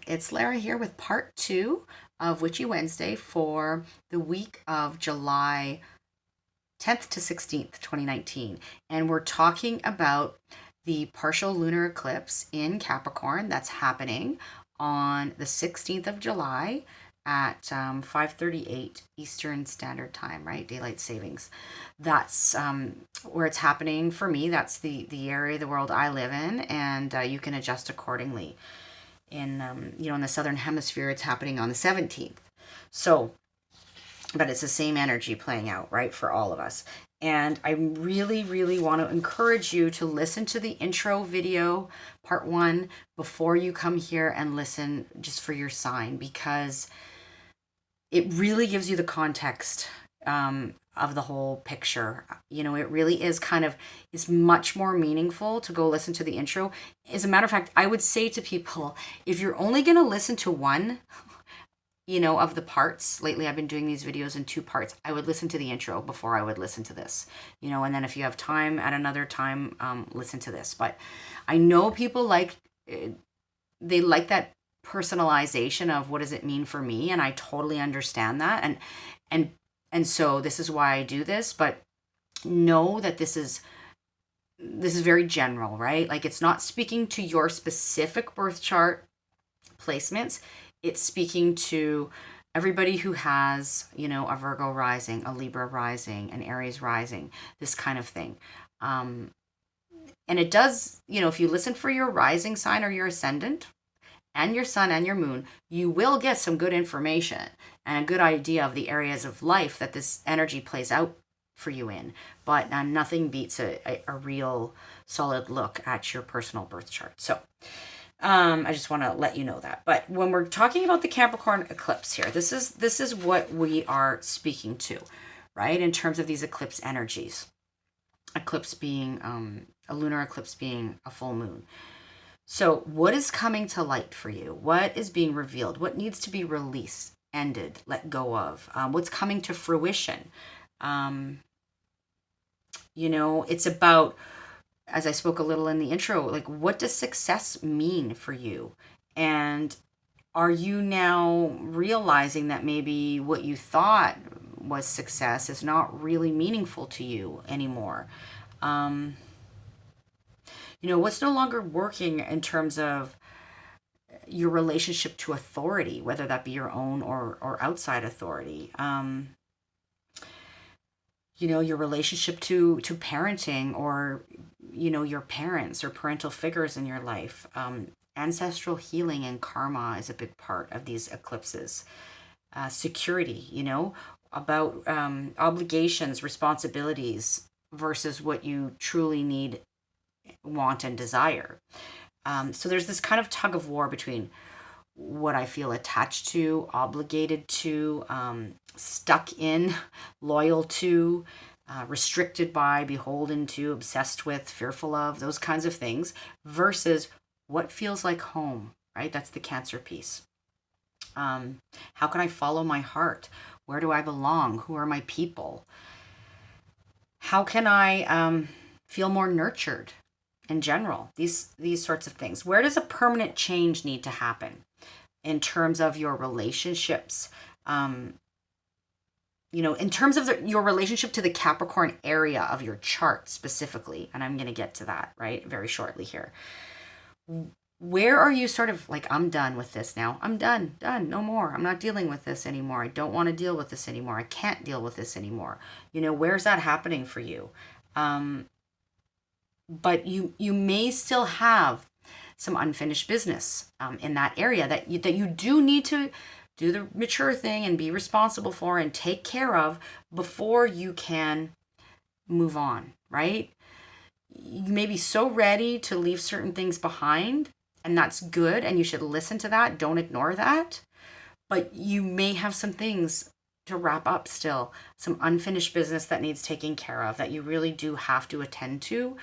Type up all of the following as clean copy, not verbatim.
It's Lara here with part 2 of Witchy Wednesday for the week of July 10th to 16th, 2019. And we're talking about the partial lunar eclipse in Capricorn that's happening on the 16th of July at 5:38 Eastern Standard Time, right? Daylight savings. That's where it's happening for me. That's the area of the world I live in, and you can adjust accordingly. In the southern hemisphere, it's happening on the 17th. So, but it's the same energy playing out, right, for all of us. And I really want to encourage you to listen to the intro video, part 1, before you come here and listen just for your sign, because it really gives you the context of the whole picture. It really is it's much more meaningful to go listen to the intro. As a matter of fact, I would say to people, if you're only going to listen to one, of the parts, lately I've been doing these videos in 2 parts, I would listen to the intro before I would listen to this, and then if you have time at another time, listen to this. But I know people they like that personalization of what does it mean for me, and I totally understand that, and so this is why I do this. But know that this is very general, right? Like, it's not speaking to your specific birth chart placements. It's speaking to everybody who has, a Virgo rising, a Libra rising, an Aries rising, this kind of thing. And it does, if you listen for your rising sign or your ascendant and your sun and your moon, you will get some good information and a good idea of the areas of life that this energy plays out for you in. But nothing beats a real solid look at your personal birth chart. So I just want to let you know that. But when we're talking about the Capricorn eclipse here, this is what we are speaking to, right? In terms of these eclipse energies, eclipse being a lunar eclipse being a full moon. So what is coming to light for you? What is being revealed? What needs to be released, ended, let go of? What's coming to fruition? It's about, as I spoke a little in the intro, like, what does success mean for you? And are you now realizing that maybe what you thought was success is not really meaningful to you anymore? What's no longer working in terms of your relationship to authority, whether that be your own or outside authority? Your relationship to parenting, or your parents or parental figures in your life. Ancestral healing and karma is a big part of these eclipses. Security, about obligations, responsibilities versus what you truly need, want, and desire. So there's this kind of tug of war between what I feel attached to, obligated to, stuck in, loyal to, restricted by, beholden to, obsessed with, fearful of, those kinds of things, versus what feels like home, right? That's the Cancer piece. How can I follow my heart? Where do I belong? Who are my people? How can I feel more nurtured in general? These sorts of things. Where does a permanent change need to happen in terms of your relationships? In terms of your relationship to the Capricorn area of your chart specifically, and I'm going to get to that, right, very shortly here. Where are you sort of like, I'm done with this now. I'm done, no more. I'm not dealing with this anymore. I don't want to deal with this anymore. I can't deal with this anymore. Where's that happening for you? But you may still have some unfinished business in that area that you do need to do the mature thing and be responsible for and take care of before you can move on, right? You may be so ready to leave certain things behind, and that's good, and you should listen to that. Don't ignore that. But you may have some things to wrap up still, some unfinished business that needs taking care of, that you really do have to attend to,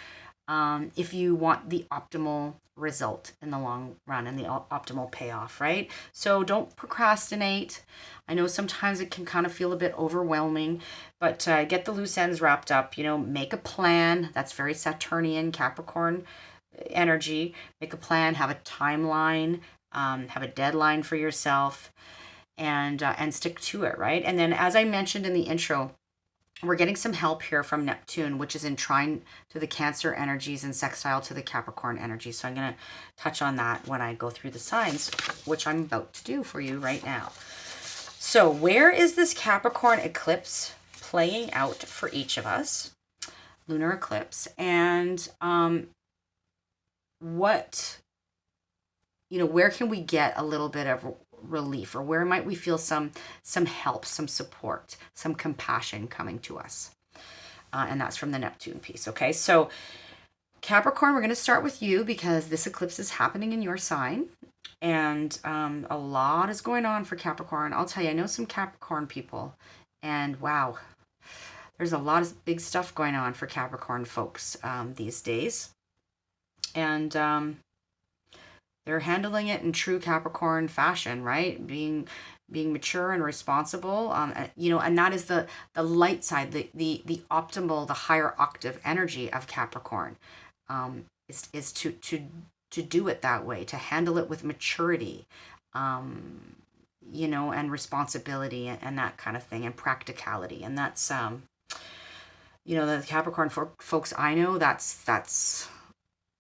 if you want the optimal result in the long run and the optimal payoff, right? So don't procrastinate. I know sometimes it can kind of feel a bit overwhelming, but get the loose ends wrapped up. Make a plan. That's very Saturnian, Capricorn energy. Make a plan, have a timeline, have a deadline for yourself, and stick to it, right? And then, as I mentioned in the intro, we're getting some help here from Neptune, which is in trine to the Cancer energies and sextile to the Capricorn energy. So I'm going to touch on that when I go through the signs, which I'm about to do for you right now. So where is this Capricorn eclipse playing out for each of us? Lunar eclipse. And where can we get a little bit of relief, or where might we feel some help, some support, some compassion coming to us? And that's from the Neptune piece. Okay, so Capricorn, we're going to start with you because this eclipse is happening in your sign, and a lot is going on for Capricorn. I'll tell you, I know some Capricorn people, and wow, there's a lot of big stuff going on for Capricorn folks these days, and they're handling it in true Capricorn fashion, right? Being mature and responsible, and that is the light side, the optimal, the higher octave energy of Capricorn, is to do it that way, to handle it with maturity, and responsibility, and that kind of thing, and practicality, and that's the Capricorn folks I know, that's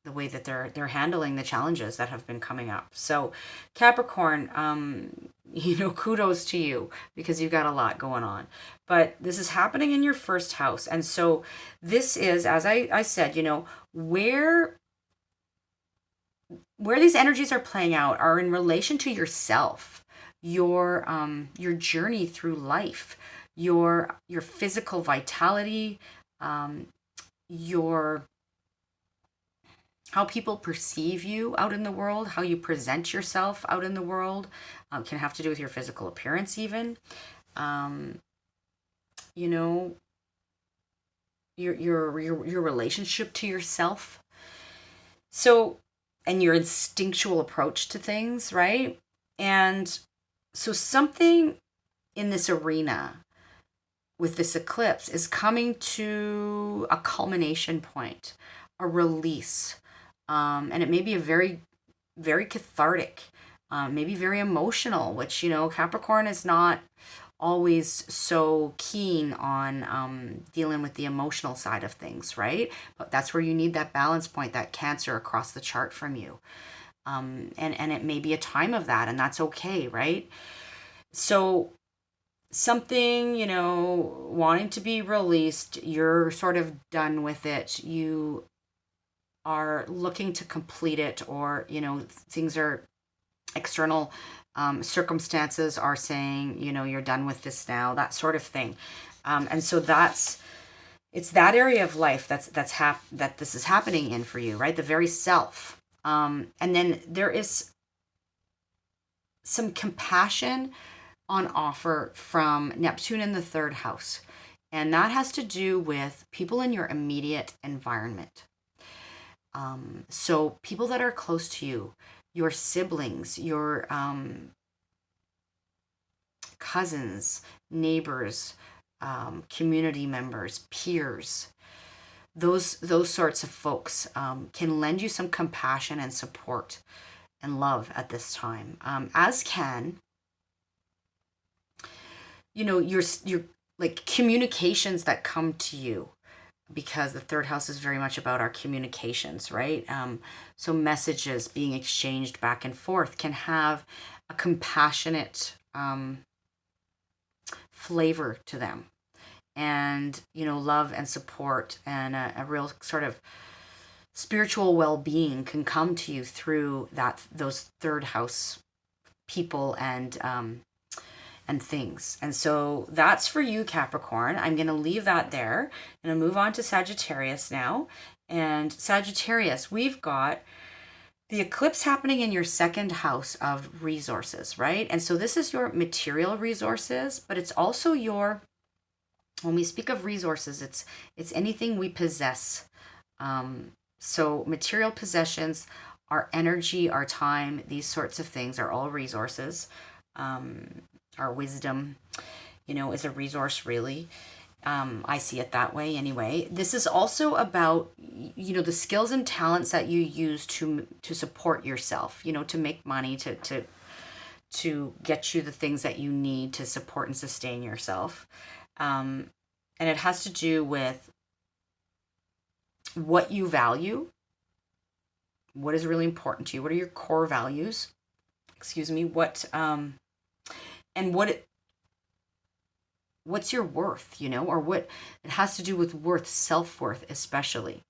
the way that they're handling the challenges that have been coming up. So Capricorn, kudos to you because you've got a lot going on. But this is happening in your first house. And so this is, as I said, where these energies are playing out are in relation to yourself, your journey through life, your physical vitality, how people perceive you out in the world, how you present yourself out in the world, can have to do with your physical appearance even. Your relationship to yourself. So, and your instinctual approach to things, right? And so something in this arena with this eclipse is coming to a culmination point, a release. And it may be a very, very cathartic, maybe very emotional, which, Capricorn is not always so keen on dealing with the emotional side of things, right? But that's where you need that balance point, that Cancer across the chart from you. And it may be a time of that, and that's okay, right? So something, wanting to be released, you're sort of done with it. You are looking to complete it, or things are external circumstances are saying you're done with this now, that sort of thing, and so it's that area of life that this is happening in for you, right? The very self, and then there is some compassion on offer from Neptune in the third house, and that has to do with people in your immediate environment. So people that are close to you, your siblings, your cousins, neighbors, community members, peers, those sorts of folks can lend you some compassion and support and love at this time, as can your like communications that come to you, because the third house is very much about our communications, right? So messages being exchanged back and forth can have a compassionate flavor to them, and love and support, and a real sort of spiritual well-being can come to you through those third house people and things. And so that's for you, Capricorn. I'm going to leave that there. I'm going to move on to Sagittarius now. And Sagittarius, we've got the eclipse happening in your second house of resources, right? And so this is your material resources, but it's also when we speak of resources, it's anything we possess. So material possessions, our energy, our time, these sorts of things are all resources. Our wisdom, is a resource, really. I see it that way anyway. This is also about, the skills and talents that you use to support yourself, to make money, to get you the things that you need to support and sustain yourself. And it has to do with what you value, what is really important to you, what are your core values, excuse me, and what's your worth, or what it has to do with worth, self-worth especially.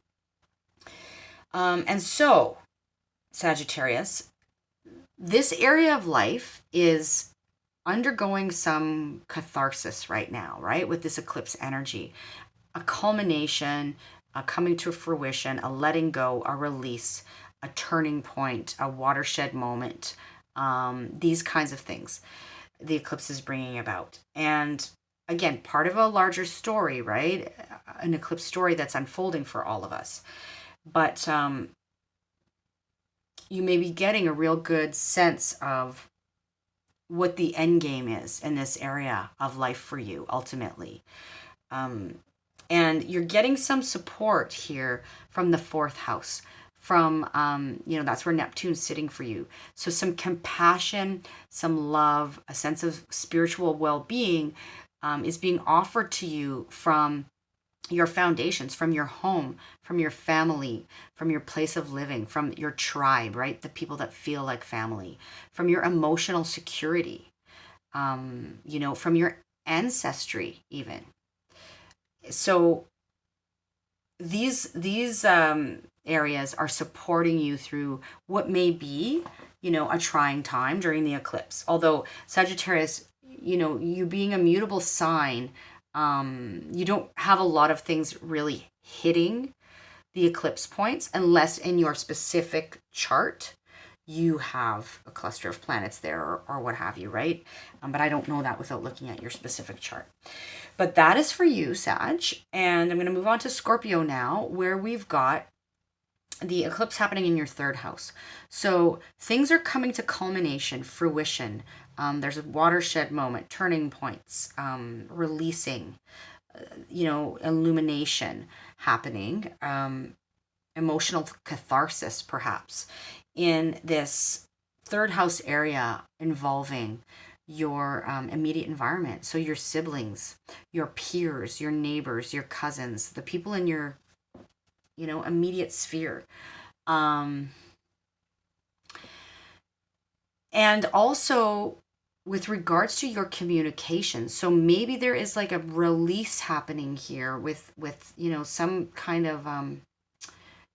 And so, Sagittarius, this area of life is undergoing some catharsis right now, right? With this eclipse energy, a culmination, a coming to fruition, a letting go, a release, a turning point, a watershed moment, these kinds of things the eclipse is bringing about. And again, part of a larger story, right? An eclipse story that's unfolding for all of us. But you may be getting a real good sense of what the end game is in this area of life for you, ultimately. And you're getting some support here from the fourth house, from, that's where Neptune's sitting for you. So some compassion, some love, a sense of spiritual well-being is being offered to you from your foundations, from your home, from your family, from your place of living, from your tribe, right? The people that feel like family, from your emotional security, from your ancestry even. So these areas are supporting you through what may be, a trying time during the eclipse. Although Sagittarius, you being a mutable sign, you don't have a lot of things really hitting the eclipse points unless in your specific chart you have a cluster of planets there, or what have you, right? But I don't know that without looking at your specific chart. But that is for you, Sag. And I'm going to move on to Scorpio now, where we've got the eclipse happening in your third house. So things are coming to culmination, fruition. There's a watershed moment, turning points, releasing, illumination happening, emotional catharsis perhaps in this third house area involving your immediate environment. So your siblings, your peers, your neighbors, your cousins, the people in your, immediate sphere. And also with regards to your communication. So maybe there is like a release happening here with some kind of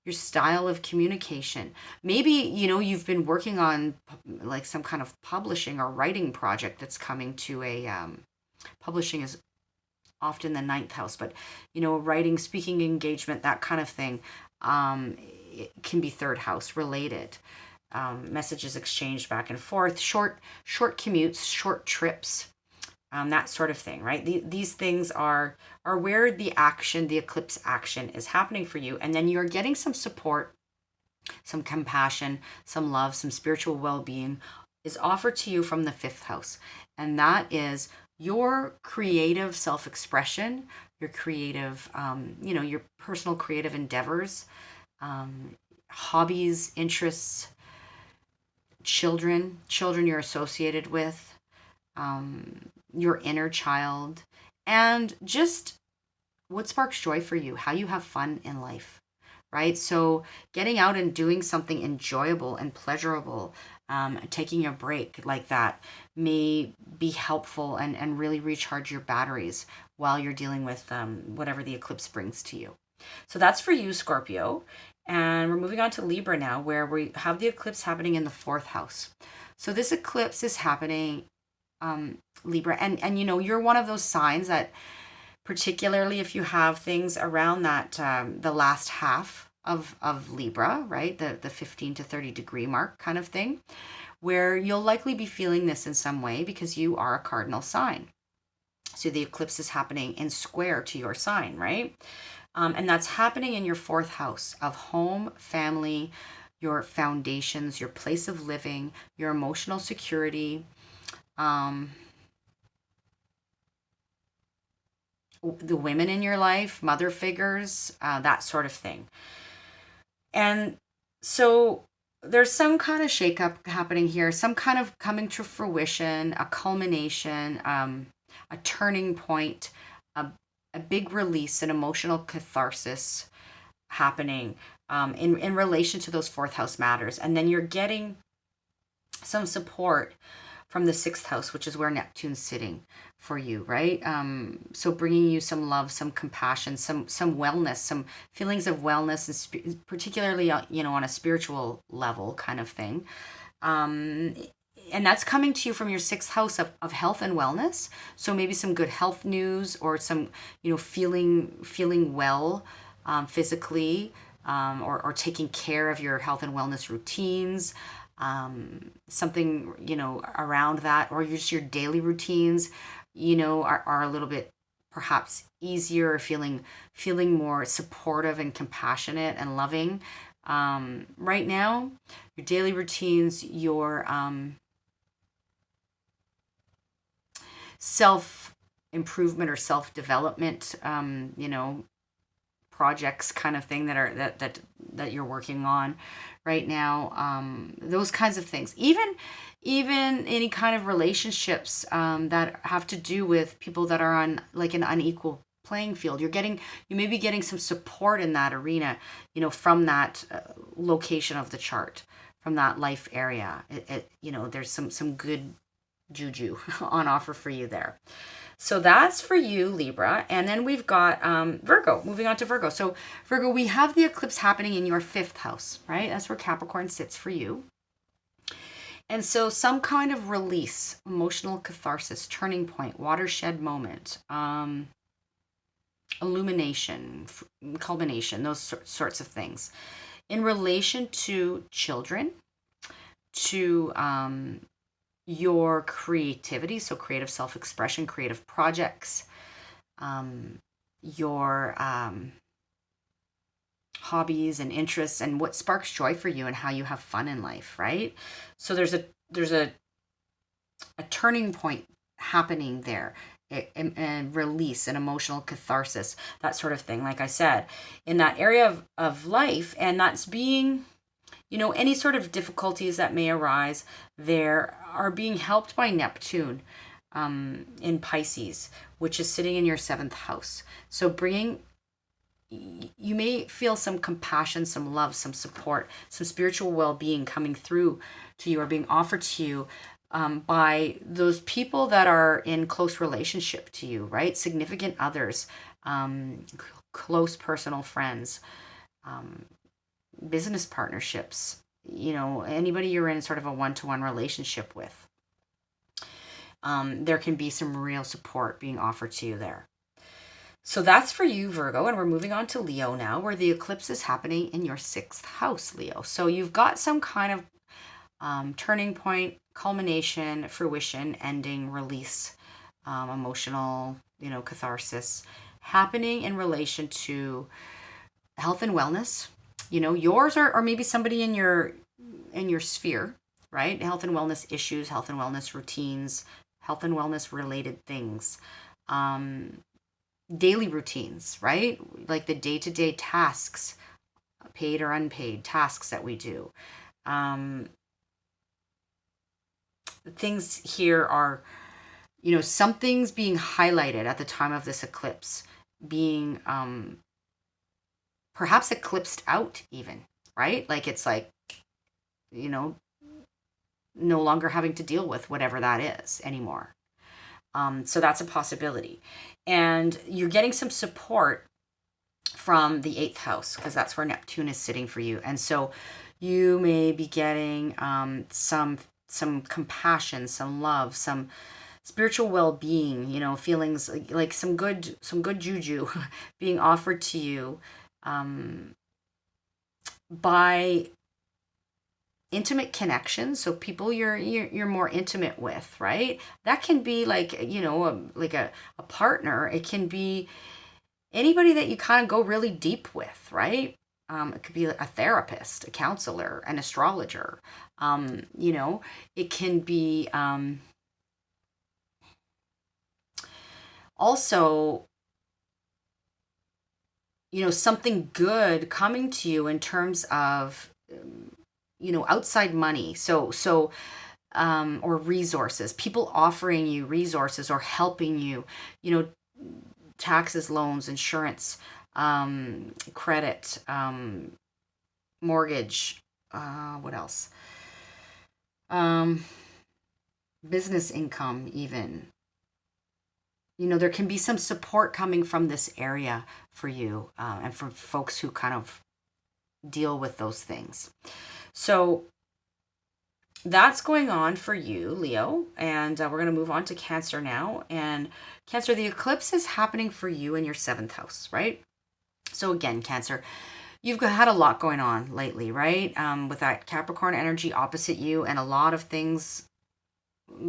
your style of communication. Maybe, you've been working on like some kind of publishing or writing project that's coming to a, publishing is often the ninth house, but, writing, speaking engagement, that kind of thing, it can be third house related. Messages exchanged back and forth, short commutes, short trips, that sort of thing, right? These things are where the eclipse action is happening for you. And then you're getting some support, some compassion, some love, some spiritual well-being is offered to you from the fifth house. And that is your creative self-expression, your creative, your personal creative endeavors, hobbies, interests, children you're associated with, your inner child, and just what sparks joy for you, how you have fun in life, right? So getting out and doing something enjoyable and pleasurable, taking a break like that may be helpful and really recharge your batteries while you're dealing with whatever the eclipse brings to you. So that's for you, Scorpio. And we're moving on to Libra now, where we have the eclipse happening in the fourth house. So this eclipse is happening, Libra, and you're one of those signs that, particularly if you have things around that the last half of Libra, right, the 15 to 30 degree mark kind of thing, where you'll likely be feeling this in some way because you are a cardinal sign. So the eclipse is happening in square to your sign, right? And that's happening in your fourth house of home, family, your foundations, your place of living, your emotional security, the women in your life, mother figures, that sort of thing. And so there's some kind of shakeup happening here, some kind of coming to fruition, a culmination, a turning point, a, a big release, an emotional catharsis happening in relation to those fourth house matters. And then you're getting some support from the sixth house, which is where Neptune's sitting for you, right? So bringing you some love, some compassion, some wellness, some feelings of wellness, and particularly on a spiritual level, kind of thing. And that's coming to you from your sixth house of health and wellness. So maybe some good health news, or some feeling well physically, or taking care of your health and wellness routines, something around that, or just your daily routines are a little bit perhaps easier, feeling more supportive and compassionate and loving right now. Your daily routines, your self improvement or self development projects, kind of thing, that you're working on right now, those kinds of things, even any kind of relationships that have to do with people that are on like an unequal playing field. You may be getting some support in that arena, from that location of the chart, from that life area. There's some good juju on offer for you there. So that's for you, Libra. And then we've got Virgo, moving on to Virgo. So Virgo, we have the eclipse happening in your fifth house, right? That's where Capricorn sits for you. And so some kind of release, emotional catharsis, turning point, watershed moment, illumination, culmination, those sorts of things in relation to children, to your creativity, so creative self-expression, creative projects, your hobbies and interests, and what sparks joy for you and how you have fun in life, right? So there's a turning point happening there, and release, an emotional catharsis, that sort of thing, like I said, in that area of life. And that's being, any sort of difficulties that may arise there are being helped by Neptune in Pisces, which is sitting in your seventh house. So you may feel some compassion, some love, some support, some spiritual well-being coming through to you, or being offered to you by those people that are in close relationship to you, right? Significant others, close personal friends, business partnerships, anybody you're in sort of a one-to-one relationship with. There can be some real support being offered to you there. So that's for you, Virgo. And we're moving on to Leo now, where the eclipse is happening in your sixth house, Leo. So you've got some kind of turning point, culmination, fruition, ending, release, emotional, catharsis happening in relation to health and wellness. Yours, or maybe somebody in your sphere, right? Health and wellness issues, health and wellness routines, health and wellness related things, daily routines, right? Like the day-to-day tasks, paid or unpaid tasks that we do. Things here are, something's being highlighted at the time of this eclipse, being perhaps eclipsed out even, right? Like it's like, no longer having to deal with whatever that is anymore. So that's a possibility. And you're getting some support from the eighth house, because that's where Neptune is sitting for you. And so you may be getting some compassion, some love, some spiritual well-being, feelings like some good juju being offered to you by intimate connections. So people you're more intimate with, right? That can be like, a partner. It can be anybody that you kind of go really deep with, right? It could be a therapist, a counselor, an astrologer. It can be also something good coming to you in terms of, outside money. Or resources, people offering you resources or helping you, you know, taxes, loans, insurance, credit, mortgage, what else? Um, Business income, even. There can be some support coming from this area for you, and from folks who kind of deal with those things. So that's going on for you, Leo. And we're going to move on to Cancer now. And Cancer, the eclipse is happening for you in your seventh house, right? So again, Cancer, you've had a lot going on lately, right? With that Capricorn energy opposite you, and a lot of things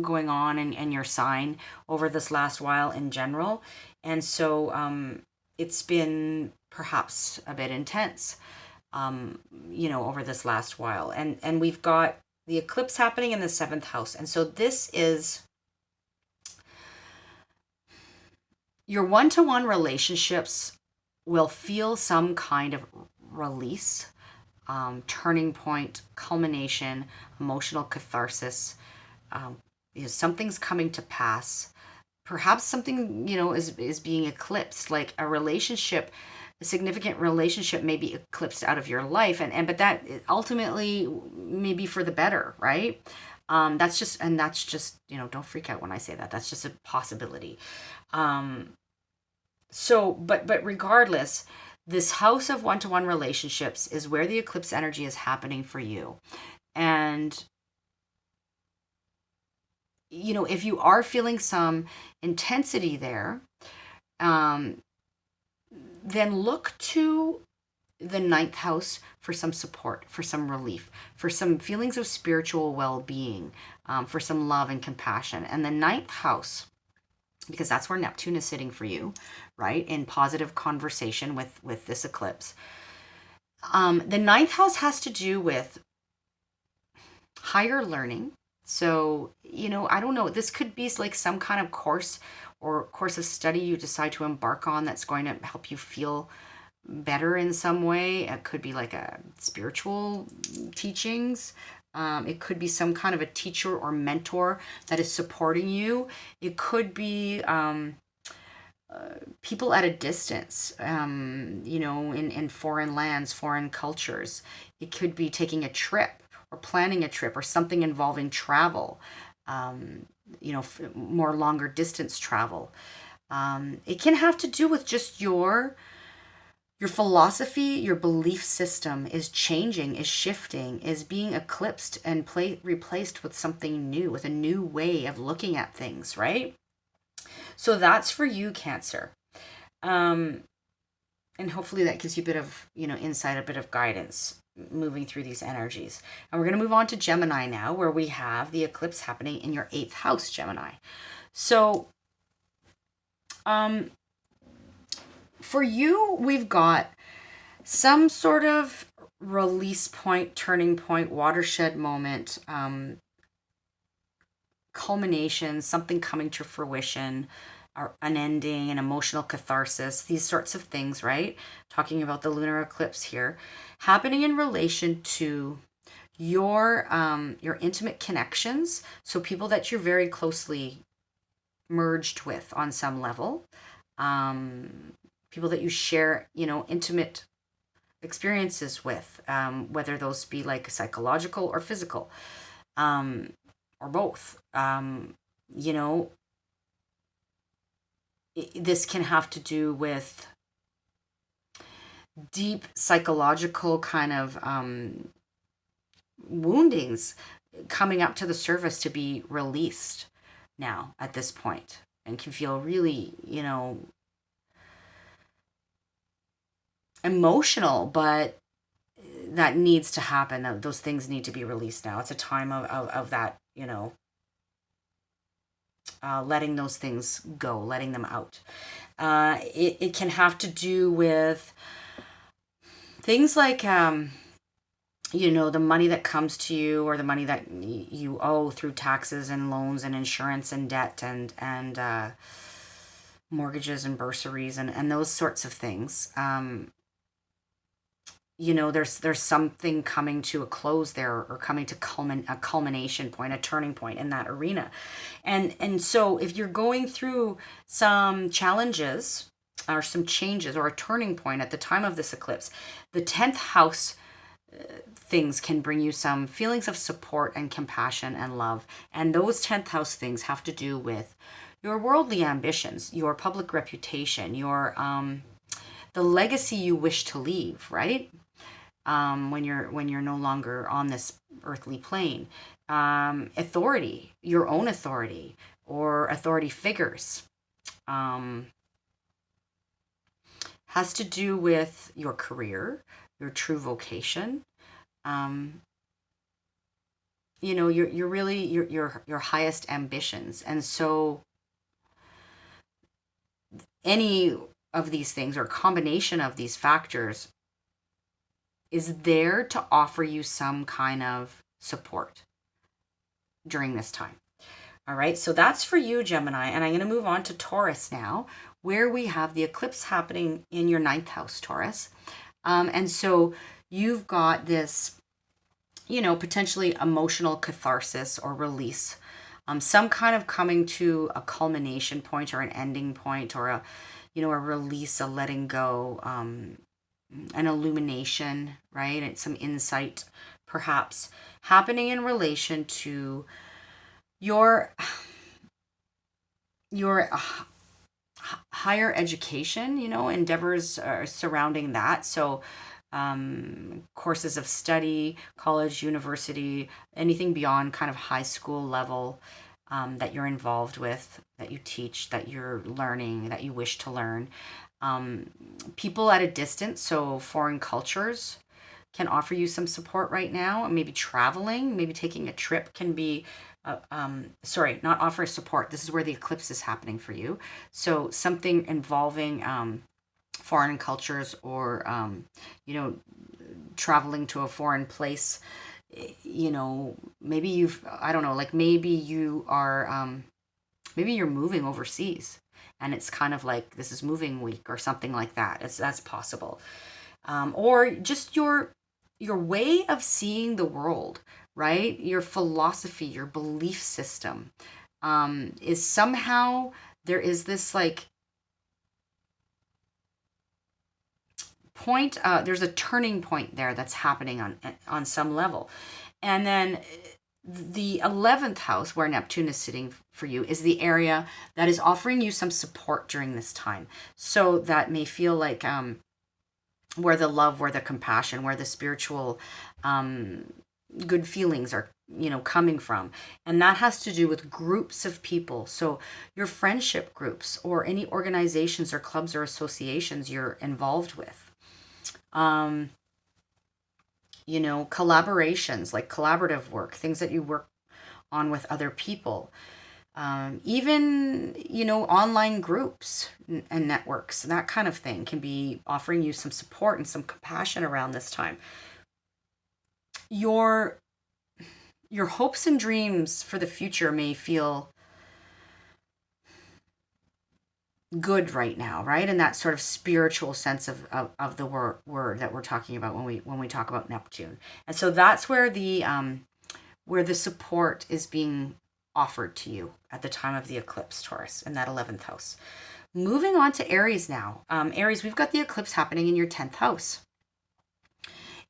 going on in your sign over this last while in general. And so it's been perhaps a bit intense, over this last while. And we've got the eclipse happening in the seventh house. And so this is your one-to-one relationships will feel some kind of release, turning point, culmination, emotional catharsis. Something's coming to pass. Perhaps something, is being eclipsed, like a significant relationship may be eclipsed out of your life. But that ultimately may be for the better, right? That's just, don't freak out when I say that. That's just a possibility. But regardless, this house of one-to-one relationships is where the eclipse energy is happening for you. And if you are feeling some intensity there, then look to the ninth house for some support, for some relief, for some feelings of spiritual well-being, for some love and compassion. And the ninth house, because that's where Neptune is sitting for you, right? In positive conversation with this eclipse. The ninth house has to do with higher learning. So, I don't know, this could be like some kind of course of study you decide to embark on that's going to help you feel better in some way. It could be like a spiritual teachings. It could be some kind of a teacher or mentor that is supporting you. It could be people at a distance, in foreign lands, foreign cultures. It could be taking a trip or planning a trip or something involving travel, more longer distance travel. It can have to do with just your philosophy, your belief system is changing, is shifting, is being eclipsed and replaced with something new, with a new way of looking at things, right? So that's for you, Cancer. And hopefully that gives you a bit of, insight, a bit of guidance moving through these energies. And we're going to move on to Gemini now, where we have the eclipse happening in your eighth house, Gemini. So, for you, we've got some sort of release point, turning point, watershed moment, culmination, something coming to fruition, or an ending, an emotional catharsis, these sorts of things, right? Talking about the lunar eclipse here, happening in relation to your intimate connections. So people that you're very closely merged with on some level, people that you share, intimate experiences with, whether those be like psychological or physical, or both. This can have to do with deep psychological kind of woundings coming up to the surface to be released now at this point, and can feel really, emotional, but that needs to happen. Those things need to be released now. It's a time of that, letting those things go, letting them out. It can have to do with things like, the money that comes to you, or the money that you owe through taxes and loans and insurance and debt and mortgages and bursaries and those sorts of things. There's something coming to a close there, or coming to a culmination point, a turning point in that arena. And so if you're going through some challenges or some changes or a turning point at the time of this eclipse, the 10th house things can bring you some feelings of support and compassion and love. And those 10th house things have to do with your worldly ambitions, your public reputation, your the legacy you wish to leave, right? When you're no longer on this earthly plane. Authority, your own authority, or authority figures. Has to do with your career, your true vocation. You're really your highest ambitions. And so any of these things, or a combination of these factors, is there to offer you some kind of support during this time. All right, so that's for you, Gemini. And I'm going to move on to Taurus now, where we have the eclipse happening in your 9th house, Taurus. And so you've got this, potentially emotional catharsis or release, some kind of coming to a culmination point or an ending point, or a release, a letting go, an illumination, right? And some insight perhaps happening in relation to your higher education, endeavors surrounding that. So courses of study, college, university, anything beyond kind of high school level that you're involved with, that you teach, that you're learning, that you wish to learn. People at a distance, so foreign cultures, can offer you some support right now. Maybe traveling, maybe taking a trip can be, not offer support. This is where the eclipse is happening for you. So something involving foreign cultures, or, traveling to a foreign place, maybe I don't know, like maybe you are, maybe you're moving overseas, and it's kind of like this is moving week or something like that. That's possible. Or just your way of seeing the world, right? Your philosophy, your belief system, is somehow, there is this like point, there's a turning point there that's happening on some level. And then the 11th house, where Neptune is sitting for you, is the area that is offering you some support during this time. So that may feel like where the love, where the compassion, where the spiritual good feelings are, coming from. And that has to do with groups of people. So your friendship groups, or any organizations or clubs or associations you're involved with. Collaborations, like collaborative work, things that you work on with other people. Even, online groups and networks, that kind of thing can be offering you some support and some compassion around this time. Your hopes and dreams for the future may feel good right now, right? In that sort of spiritual sense of the word that we're talking about when we talk about Neptune. And so that's where the support is being offered to you at the time of the eclipse, Taurus, in that 11th house. Moving on to Aries now. Aries, we've got the eclipse happening in your 10th house.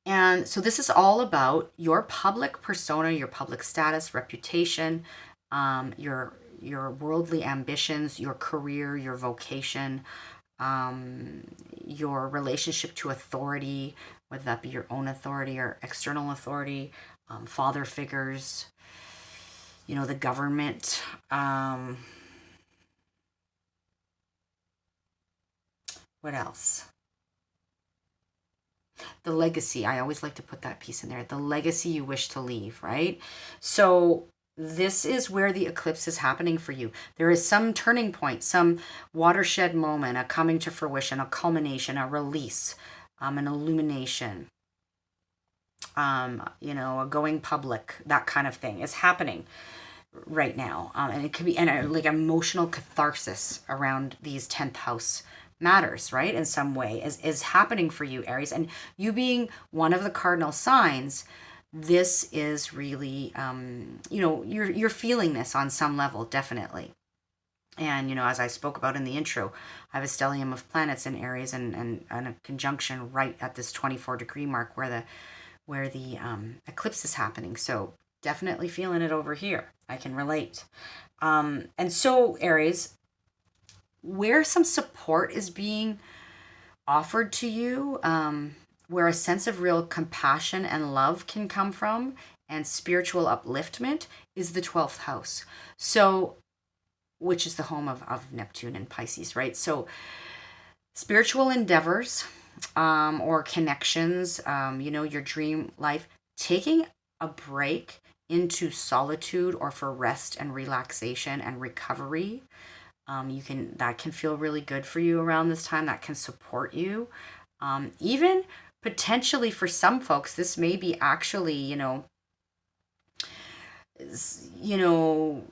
And so this is all about your public persona, your public status, reputation, your worldly ambitions, your career, your vocation, your relationship to authority, whether that be your own authority or external authority, father figures, the government. What else? The legacy. I always like to put that piece in there. The legacy you wish to leave, right? So this is where the eclipse is happening for you. There is some turning point, some watershed moment, a coming to fruition, a culmination, a release, an illumination, a going public, that kind of thing is happening. right now. And it could be like emotional catharsis around these 10th house matters, right? In some way is happening for you, Aries. And you being one of the cardinal signs, this is really, you're feeling this on some level, definitely. And, as I spoke about in the intro, I have a stellium of planets in Aries and a conjunction right at this 24-degree mark where the eclipse is happening. So definitely feeling it over here. I can relate. And so, Aries, where some support is being offered to you, where a sense of real compassion and love can come from, and spiritual upliftment, is the 12th house. So, which is the home of Neptune and Pisces, right? So, spiritual endeavors or connections, your dream life, taking a break into solitude or for rest and relaxation and recovery. That can feel really good for you around this time. That can support you. Even potentially for some folks, this may be actually,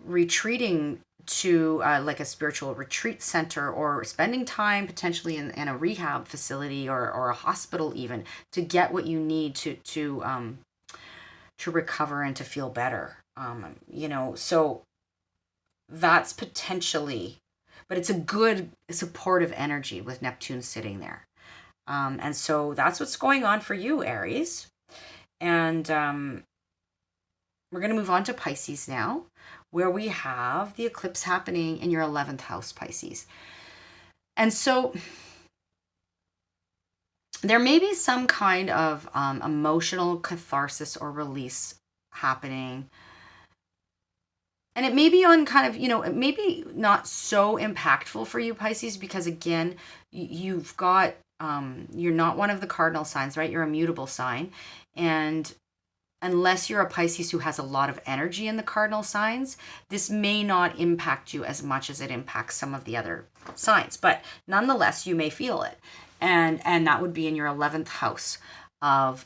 retreating to like a spiritual retreat center, or spending time potentially in a rehab facility or a hospital, even to get what you need to recover and to feel better. So that's potentially, but it's a good supportive energy with Neptune sitting there. And so that's what's going on for you, Aries. And we're going to move on to Pisces now, where we have the eclipse happening in your 11th house, Pisces. And so there may be some kind of emotional catharsis or release happening. And it may be on kind of, it may be not so impactful for you, Pisces, because again, you've got, you're not one of the cardinal signs, right? You're a mutable sign. And unless you're a Pisces who has a lot of energy in the cardinal signs, this may not impact you as much as it impacts some of the other signs. But nonetheless, you may feel it. And that would be in your 11th house of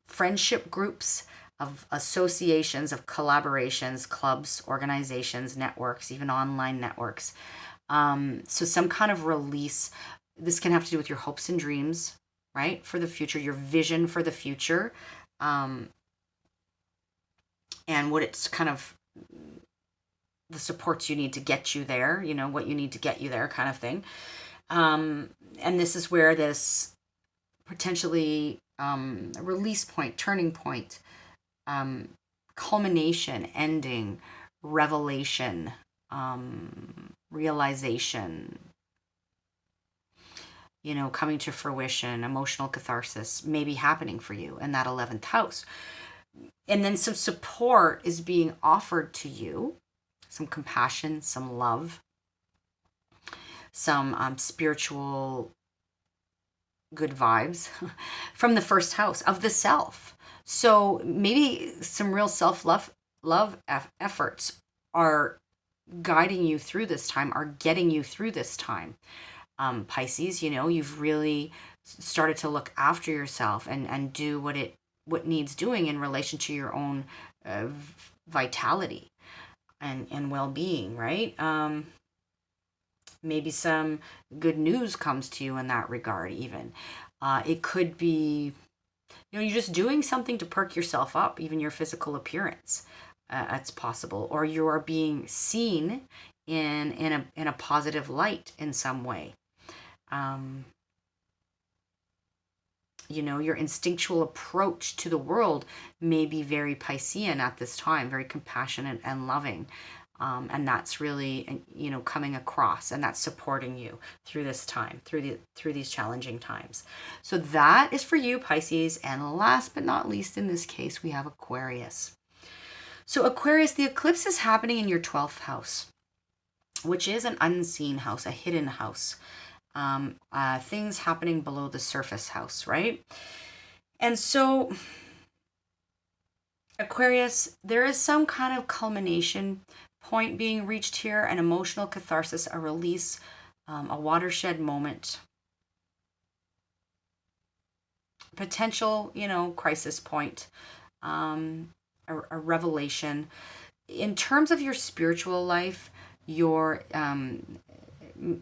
friendship groups, of associations, of collaborations, clubs, organizations, networks, even online networks. So some kind of release. This can have to do with your hopes and dreams, right? For the future, your vision for the future. And what it's kind of the supports you need to get you there, what you need to get you there kind of thing. And this is where this potentially release point, turning point, culmination, ending, revelation, realization, coming to fruition, emotional catharsis may be happening for you in that 11th house. And then some support is being offered to you, some compassion, some love, some spiritual good vibes from the first house of the self. So maybe some real self-love efforts are guiding you through this time, are getting you through this time. Pisces, you've really started to look after yourself and do what needs doing in relation to your own vitality and well-being, right? Maybe some good news comes to you in that regard, even. It could be, you're just doing something to perk yourself up, even your physical appearance. It's possible. Or you are being seen in a positive light in some way. Your instinctual approach to the world may be very Piscean at this time, very compassionate and loving. And that's really, coming across, and that's supporting you through this time, through these challenging times. So that is for you, Pisces. And last but not least, in this case, we have Aquarius. So Aquarius, the eclipse is happening in your 12th house, which is an unseen house, a hidden house. Things happening below the surface house, right? And so Aquarius, there is some kind of culmination point being reached here, an emotional catharsis, a release, a watershed moment, potential, crisis point, a revelation. in terms of your spiritual life, your, you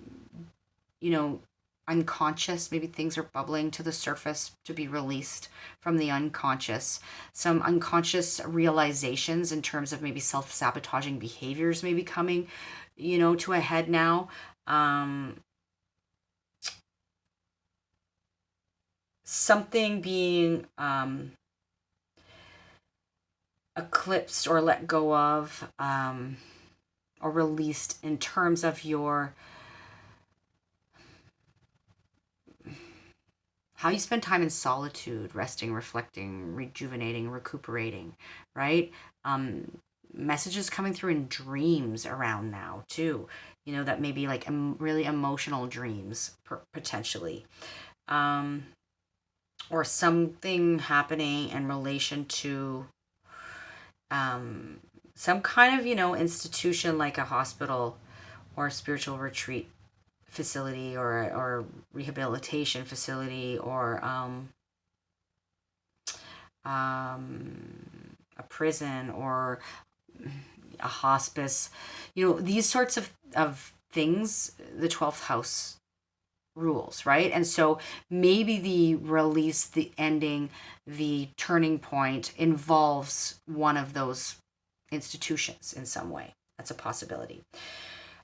know, unconscious, maybe things are bubbling to the surface to be released from the unconscious. Some unconscious realizations in terms of maybe self-sabotaging behaviors maybe coming, to a head now. Something being eclipsed or let go of, or released in terms of your how you spend time in solitude, resting, reflecting, rejuvenating, recuperating, right? Messages coming through in dreams around now too, that may be like really emotional dreams potentially, or something happening in relation to some kind of, institution like a hospital or a spiritual retreat facility or rehabilitation facility or a prison or a hospice, these sorts of things, the 12th house rules, right? And so maybe the release, the ending, the turning point involves one of those institutions in some way. That's a possibility.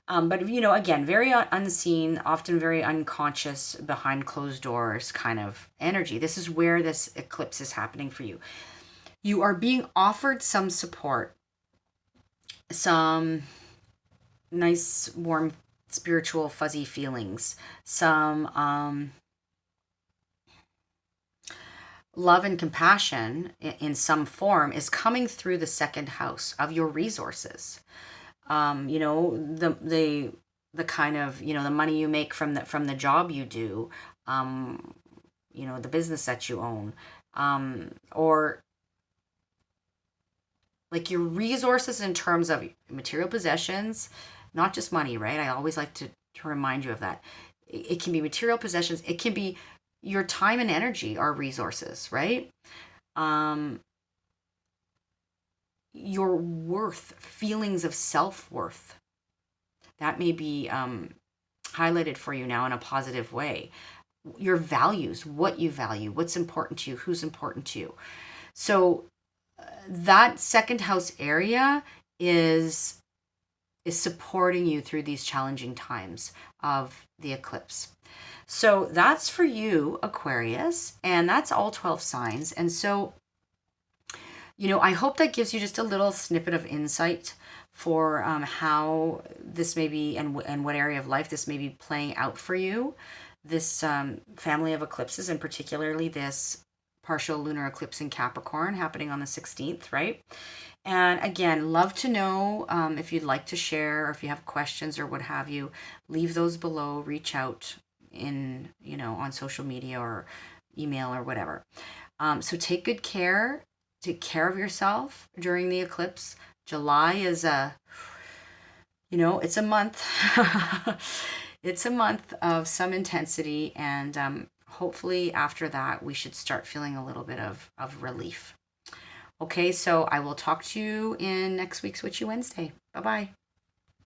But, again, very unseen, often very unconscious, behind closed doors kind of energy. This is where this eclipse is happening for you. You are being offered some support, some nice, warm, spiritual, fuzzy feelings, some love and compassion in some form is coming through the second house of your resources. The kind of, the money you make from the job you do, the business that you own, or like your resources in terms of material possessions, not just money, right? I always like to remind you of that. It can be material possessions. It can be your time and energy are resources, right? Your worth, feelings of self-worth. That may be highlighted for you now in a positive way. Your values, what you value, what's important to you, who's important to you. So that second house area is supporting you through these challenging times of the eclipse. So that's for you, Aquarius, and that's all 12 signs. And so, I hope that gives you just a little snippet of insight for how this may be and what area of life this may be playing out for you. This family of eclipses, and particularly this partial lunar eclipse in Capricorn happening on the 16th, right? And again, love to know if you'd like to share or if you have questions or what have you, leave those below, reach out in, on social media or email or whatever. So take good care. Take care of yourself during the eclipse. July is it's a month. It's a month of some intensity, and hopefully after that we should start feeling a little bit of relief. Okay, so I will talk to you in next week's Witchy Wednesday. Bye-bye.